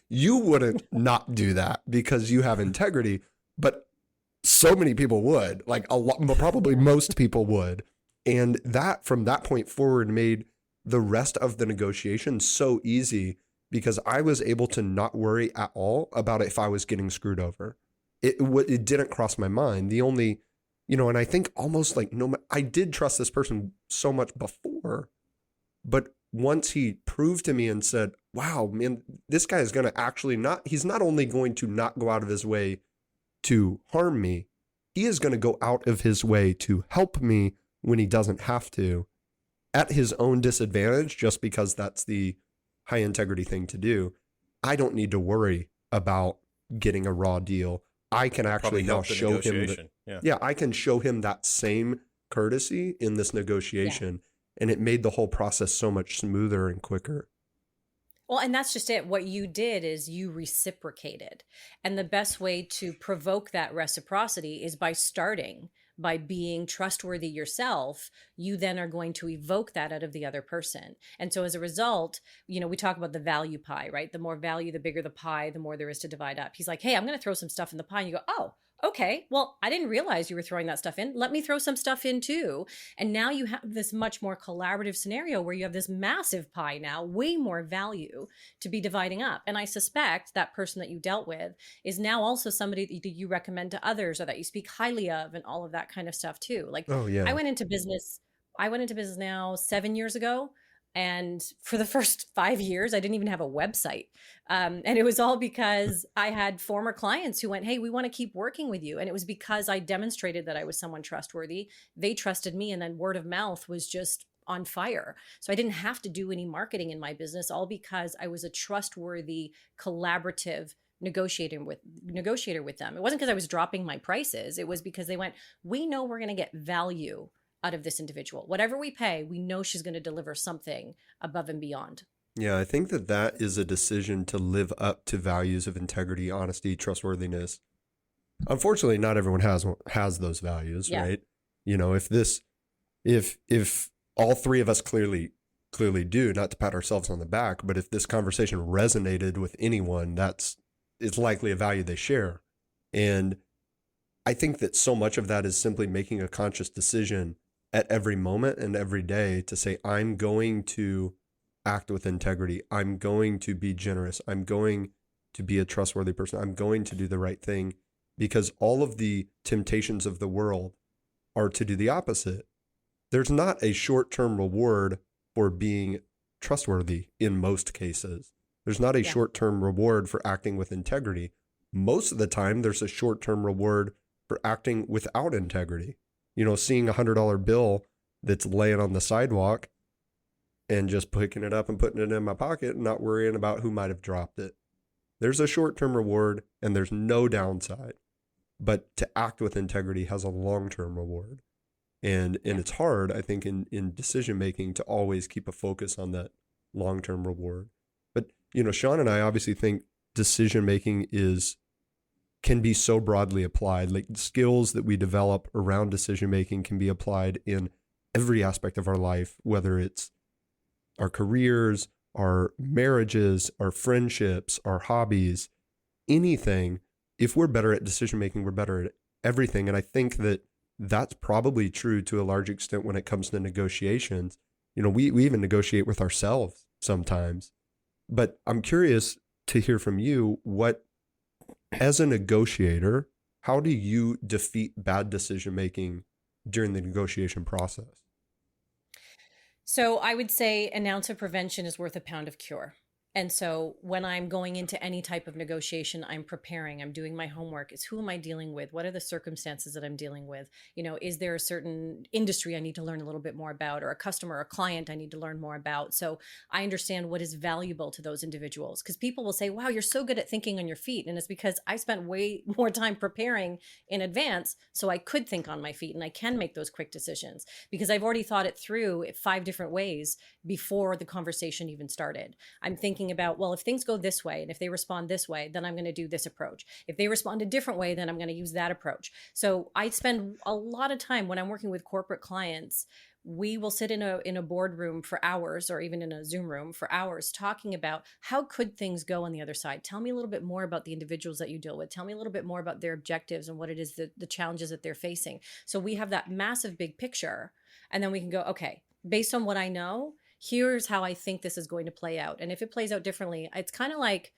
You wouldn't not do that because you have integrity, but so many people would, like a lot, probably most people would. And that from that point forward made the rest of the negotiation so easy because I was able to not worry at all about if I was getting screwed over. It didn't cross my mind. The only, and I think almost like I did trust this person so much before, but once he proved to me and said, wow, man, this guy is going to actually he's not only going to not go out of his way to harm me, he is going to go out of his way to help me when he doesn't have to at his own disadvantage, just because that's the high integrity thing to do. I don't need to worry about getting a raw deal. I can actually now show him I can show him that same courtesy in this negotiation. Yeah. And it made the whole process so much smoother and quicker. Well, and that's just it. What you did is you reciprocated. And the best way to provoke that reciprocity is by being trustworthy yourself. You then are going to evoke that out of the other person. And so as a result, we talk about the value pie, right? The more value, the bigger the pie, the more there is to divide up. He's like, hey, I'm going to throw some stuff in the pie. And you go, oh, okay, well, I didn't realize you were throwing that stuff in. Let me throw some stuff in too. And now you have this much more collaborative scenario where you have this massive pie now, way more value to be dividing up. And I suspect that person that you dealt with is now also somebody that you recommend to others or that you speak highly of and all of that kind of stuff too. Like, oh, yeah. I went into business now 7 years ago. And for the first 5 years, I didn't even have a website. And it was all because I had former clients who went, hey, we want to keep working with you. And it was because I demonstrated that I was someone trustworthy. They trusted me. And then word of mouth was just on fire. So I didn't have to do any marketing in my business, all because I was a trustworthy, collaborative negotiator with them. It wasn't because I was dropping my prices. It was because they went, we know we're going to get value out of this individual. Whatever we pay, we know she's going to deliver something above and beyond. Yeah, I think that is a decision to live up to values of integrity, honesty, trustworthiness. Unfortunately, not everyone has those values, right? If all three of us clearly do, not to pat ourselves on the back, but if this conversation resonated with anyone, it's likely a value they share. And I think that so much of that is simply making a conscious decision at every moment and every day to say, I'm going to act with integrity. I'm going to be generous. I'm going to be a trustworthy person. I'm going to do the right thing, because all of the temptations of the world are to do the opposite. There's not a short-term reward for being trustworthy in most cases. There's not a short-term reward for acting with integrity. Most of the time, there's a short-term reward for acting without integrity. Seeing $100 bill that's laying on the sidewalk and just picking it up and putting it in my pocket and not worrying about who might have dropped it. There's a short-term reward and there's no downside. But to act with integrity has a long-term reward. And it's hard, I think, in decision-making to always keep a focus on that long-term reward. But, Sean and I obviously think decision-making can be so broadly applied. Like, skills that we develop around decision-making can be applied in every aspect of our life, whether it's our careers, our marriages, our friendships, our hobbies, anything. If we're better at decision-making, we're better at everything. And I think that's probably true to a large extent when it comes to negotiations. We even negotiate with ourselves sometimes. But I'm curious to hear from you, as a negotiator, how do you defeat bad decision-making during the negotiation process? So I would say an ounce of prevention is worth a pound of cure. And so when I'm going into any type of negotiation, I'm preparing, I'm doing my homework. It's who am I dealing with? What are the circumstances that I'm dealing with? Is there a certain industry I need to learn a little bit more about, or a customer or a client I need to learn more about? So I understand what is valuable to those individuals, because people will say, wow, you're so good at thinking on your feet. And it's because I spent way more time preparing in advance so I could think on my feet and I can make those quick decisions because I've already thought it through 5 different ways before the conversation even started. I'm thinking about, well, if things go this way and if they respond this way, then I'm going to do this approach. If they respond a different way, then I'm going to use that approach. So I spend a lot of time when I'm working with corporate clients we will sit in a boardroom for hours, or even in a Zoom room for hours, talking about how could things go on the other side. Tell me a little bit more about the individuals that you deal with. Tell me a little bit more about their objectives and what it is, the challenges that they're facing. So we have that massive big picture, and then we can go, okay, based on what I know, here's how I think this is going to play out. And if it plays out differently, it's kind of like,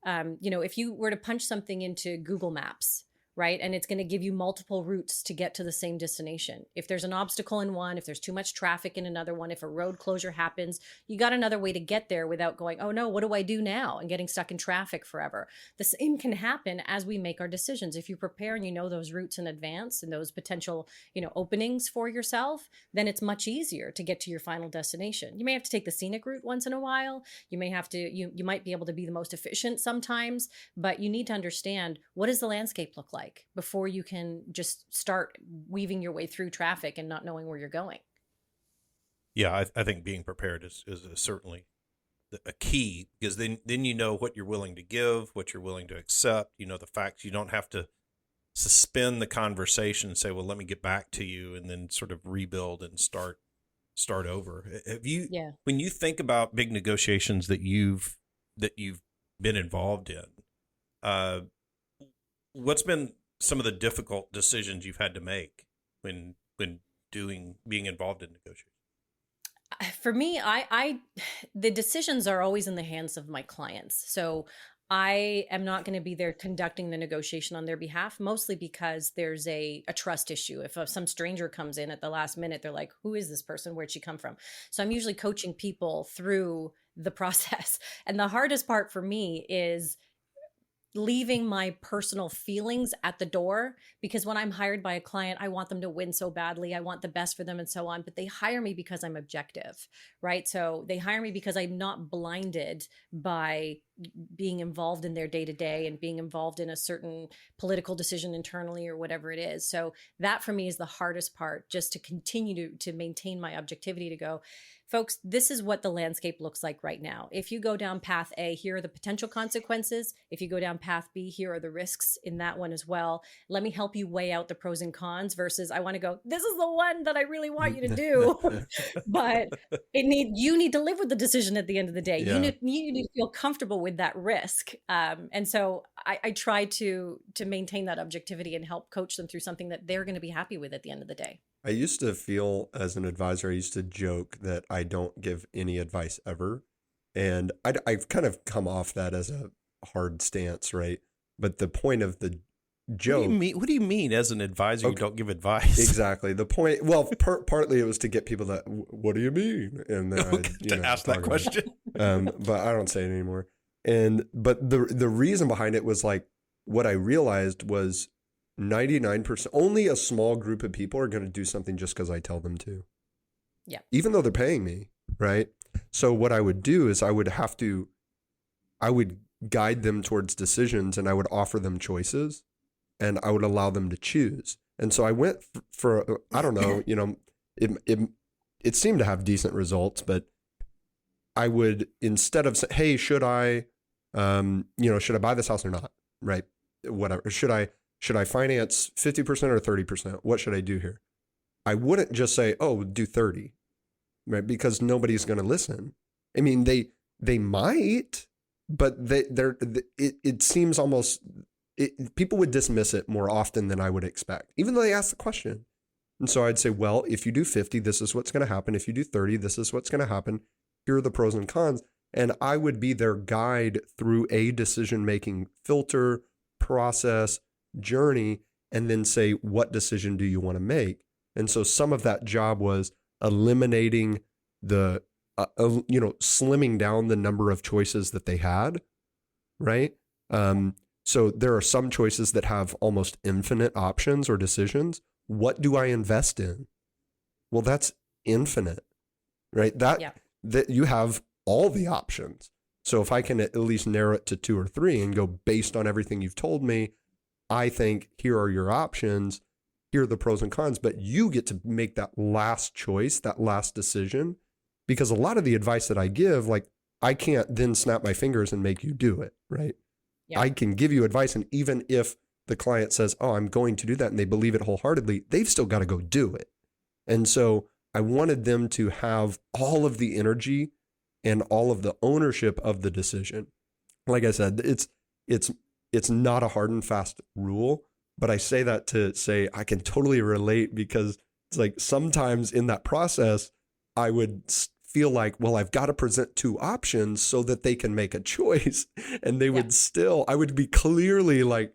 if you were to punch something into Google Maps, right? And it's going to give you multiple routes to get to the same destination. If there's an obstacle in one, if there's too much traffic in another one, if a road closure happens, you got another way to get there without going, oh no, what do I do now? And getting stuck in traffic forever. The same can happen as we make our decisions. If you prepare and you know those routes in advance and those potential, openings for yourself, then it's much easier to get to your final destination. You may have to take the scenic route once in a while. You may have to, you might be able to be the most efficient sometimes, but you need to understand, what does the landscape look like before you can just start weaving your way through traffic and not knowing where you're going. Yeah, I think being prepared is certainly a key, because then you know what you're willing to give, what you're willing to accept. You know the facts. You don't have to suspend the conversation and say, "Well, let me get back to you," and then sort of rebuild and start over. Have you? Yeah. When you think about big negotiations that you've been involved in, what's been some of the difficult decisions you've had to make when being involved in negotiations? For me, the decisions are always in the hands of my clients. So I am not going to be there conducting the negotiation on their behalf, mostly because there's a trust issue. If some stranger comes in at the last minute, they're like, who is this person? Where'd she come from? So I'm usually coaching people through the process. And the hardest part for me is leaving my personal feelings at the door, because when I'm hired by a client, I want them to win so badly. I want the best for them and so on, but they hire me because I'm objective, right? So they hire me because I'm not blinded by being involved in their day-to-day and being involved in a certain political decision internally or whatever it is. So that for me is the hardest part, just to continue to maintain my objectivity, to go, folks, this is what the landscape looks like right now. If you go down path A, here are the potential consequences. If you go down path B, here are the risks in that one as well. Let me help you weigh out the pros and cons, versus I want to go, this is the one that I really want you to do. But you need to live with the decision at the end of the day. Yeah. You need to feel comfortable with that risk. And so I try to maintain that objectivity and help coach them through something that they're going to be happy with at the end of the day. I used to feel, as an advisor, I used to joke that I don't give any advice ever. And I've kind of come off that as a hard stance, right? But the point of the joke... What do you mean as an advisor, okay, you don't give advice? Exactly. The point, well, partly it was to get people to, what do you mean? And then to ask that question. But I don't say it anymore. But the reason behind it was, like, what I realized was 99%, only a small group of people are going to do something just because I tell them to. Yeah. Even though they're paying me, right? So what I would do is I would guide them towards decisions, and I would offer them choices, and I would allow them to choose. And so I went for I don't know, it seemed to have decent results, but I would, instead of say, hey, should I buy this house or not? Right. Whatever. Should I finance 50% or 30%? What should I do here? I wouldn't just say, oh, do 30, right? Because nobody's going to listen. I mean, they might, but it seems almost, people would dismiss it more often than I would expect, even though they ask the question. And so I'd say, well, if you do 50, this is what's going to happen. If you do 30, this is what's going to happen. Here are the pros and cons. And I would be their guide through a decision-making filter, process, journey, and then say, what decision do you want to make? And so some of that job was eliminating the, slimming down the number of choices that they had, right? So there are some choices that have almost infinite options or decisions. What do I invest in? Well, that's infinite, right? That you have all the options. So if I can at least narrow it to 2 or 3 and go, based on everything you've told me, I think here are your options, here are the pros and cons, but you get to make that last choice, that last decision, because a lot of the advice that I give, like, I can't then snap my fingers and make you do it, right? Yeah. I can give you advice, and even if the client says, oh, I'm going to do that, and they believe it wholeheartedly, they've still got to go do it. And so I wanted them to have all of the energy and all of the ownership of the decision. Like I said, it's not a hard and fast rule, but I say that to say I can totally relate, because it's like sometimes in that process, I would feel like, well, I've got to present two options so that they can make a choice. And they would still, I would be clearly like,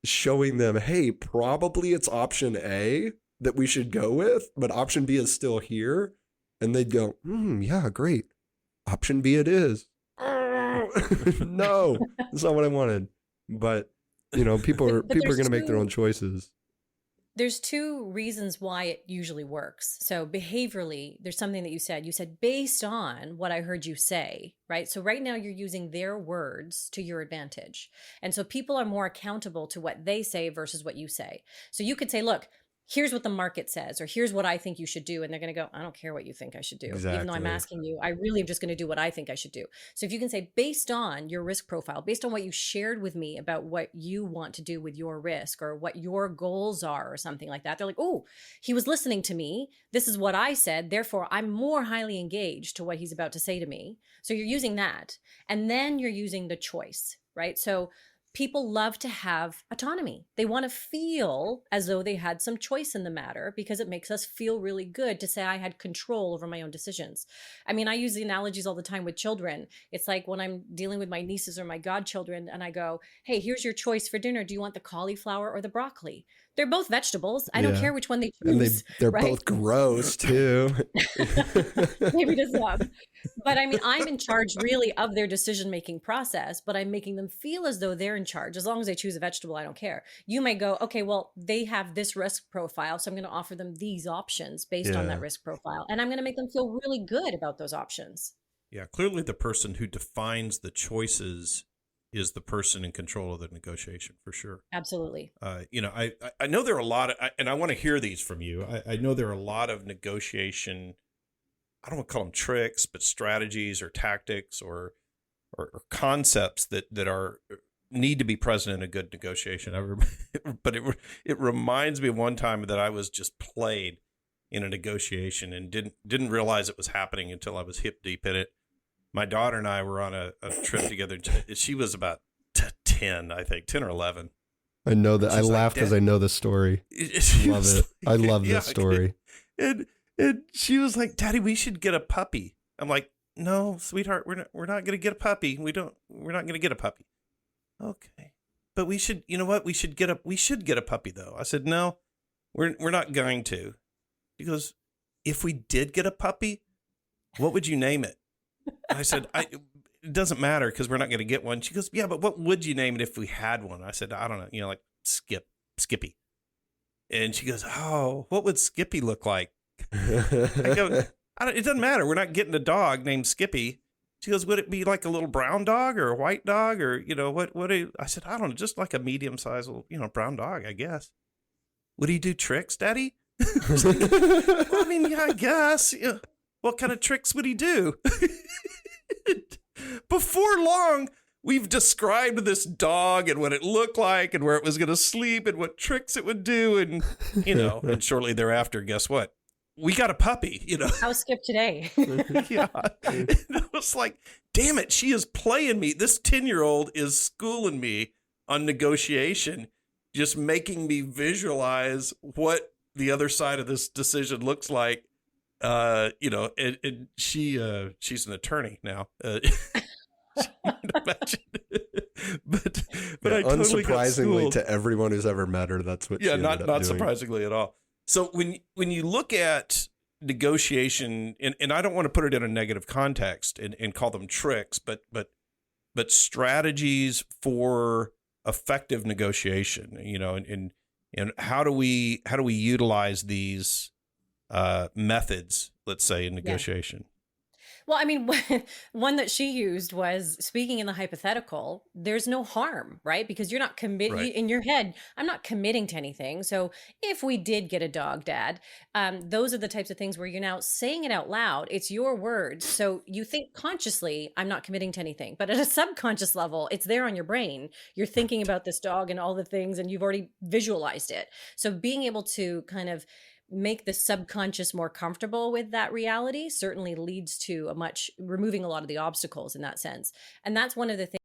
showing them, hey, probably it's option A that we should go with, but option B is still here. And they'd go, yeah, great. Option B it is. No, that's not what I wanted. But, people are going to make their own choices. There's two reasons why it usually works. So behaviorally, there's something that you said based on what I heard you say, right? So right now you're using their words to your advantage. And so people are more accountable to what they say versus what you say. So you could say, look, here's what the market says, or here's what I think you should do. And they're going to go, I don't care what you think I should do. Exactly. Even though I'm asking you, I really am just going to do what I think I should do. So if you can say, based on your risk profile, based on what you shared with me about what you want to do with your risk or what your goals are or something like that, they're like, oh, he was listening to me. This is what I said. Therefore, I'm more highly engaged to what he's about to say to me. So you're using that. And then you're using the choice, right? So people love to have autonomy. They want to feel as though they had some choice in the matter, because it makes us feel really good to say I had control over my own decisions. I mean, I use the analogies all the time with children. It's like when I'm dealing with my nieces or my godchildren and I go, hey, here's your choice for dinner. Do you want the cauliflower or the broccoli? They're both vegetables. I don't care which one they choose. And they're right? both gross too. Maybe to some. But I mean, I'm in charge really of their decision-making process, but I'm making them feel as though they're in charge. As long as they choose a vegetable, I don't care. You may go, okay, well, they have this risk profile, so I'm going to offer them these options based on that risk profile. And I'm going to make them feel really good about those options. Yeah, clearly the person who defines the choices is the person in control of the negotiation, for sure. Absolutely. I know there are a lot of, and I want to hear these from you. I know there are a lot of negotiation, I don't want to call them tricks, but strategies or tactics or concepts that are need to be present in a good negotiation. But it reminds me of one time that I was just played in a negotiation and didn't realize it was happening until I was hip deep in it. My daughter and I were on a trip together. She was about 10, I think, 10 or 11. I know that. I laugh because I know the story. Love it. I love this story. And she was like, "Daddy, we should get a puppy." I'm like, "No, sweetheart, we're not going to get a puppy. We're not going to get a puppy." Okay, but we should. You know what? We should get a puppy though. I said, "No, we're not going to." She goes, "If we did get a puppy, what would you name it?" I said, it doesn't matter because we're not going to get one. She goes, "Yeah, but what would you name it if we had one?" I said, "I don't know, like Skippy." And she goes, "Oh, what would Skippy look like?" I go, "It doesn't matter. We're not getting a dog named Skippy." She goes, "Would it be like a little brown dog or a white dog or, what I said, "I don't know, just like a medium-sized, brown dog, I guess." "Would he do tricks, Daddy?" I was like, "Well, I mean, yeah, I guess. Yeah. What kind of tricks would he do?" Before long, we've described this dog and what it looked like and where it was going to sleep and what tricks it would do. And, and shortly thereafter, guess what? We got a puppy, How's Skip today? Yeah. And I was like, damn it, she is playing me. This 10-year-old is schooling me on negotiation, just making me visualize what the other side of this decision looks like. And she's an attorney now. Imagine. But I totally unsurprisingly to everyone who's ever met her, that's what. Not surprisingly at all. So when you look at negotiation, and I don't want to put it in a negative context and call them tricks, but strategies for effective negotiation, and how do we utilize these methods, let's say, in negotiation? Well, I mean, one that she used was speaking in the hypothetical, there's no harm, right? Because you're not in your head, I'm not committing to anything. So if we did get a dog, Dad, those are the types of things where you're now saying it out loud. It's your words. So you think consciously, I'm not committing to anything. But at a subconscious level, it's there on your brain. You're thinking about this dog and all the things, and you've already visualized it. So being able to kind of make the subconscious more comfortable with that reality certainly leads to removing a lot of the obstacles in that sense. And that's one of the things